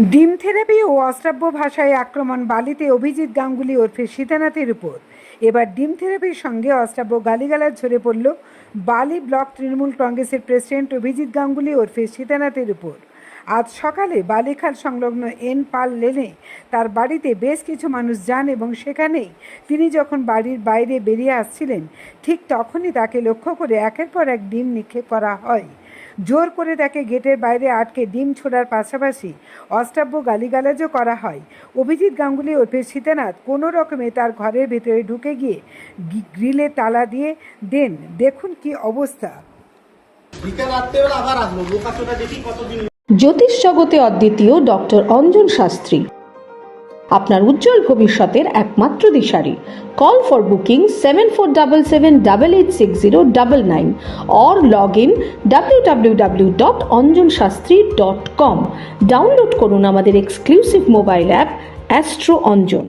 ডিম থেরাপি ও অশ্রাব্য ভাষায় আক্রমণ বালিতে অভিজিৎ গাঙ্গুলি ওরফে সীতানাথের উপর। এবার ডিম থেরাপির সঙ্গে অশ্রাব্য গালিগালাজ ঝরে পড়ল বালি ব্লক তৃণমূল কংগ্রেসের প্রেসিডেন্ট অভিজিৎ গাঙ্গুলি ওরফে সীতানাথের উপর। আজ সকালে বালিখাল সংলগ্ন এন পাল লেনে তার বাড়িতে বেশ কিছু মানুষ যান এবং সেখানেই তিনি যখন বাড়ির বাইরে বেরিয়ে আসছিলেন ঠিক তখনই তাকে লক্ষ্য করে একের পর এক ডিম নিক্ষেপ করা হয়। জোর করে তাকে গেটের বাইরে আটকে ডিম ছোড়ার পাশাপাশি অশ্রাব্য গালিগালাজও করা হয়। অভিজিৎ গাঙ্গুলি ওরফে সীতানাথ কোনো রকমে তার ঘরের ভেতরে ঢুকে গিয়ে গ্রিলে তালা দিয়ে দেন। দেখুন কি অবস্থা। জ্যোতিষ জগতে অদ্বিতীয় ডক্টর অঞ্জন শাস্ত্রী আপনার উজ্জ্বল ভবিষ্যতের একমাত্র দিশারি। Call for booking 7477886099 or log in www.anjanshastri.com। Download করুন আমাদের exclusive mobile app astro Anjan.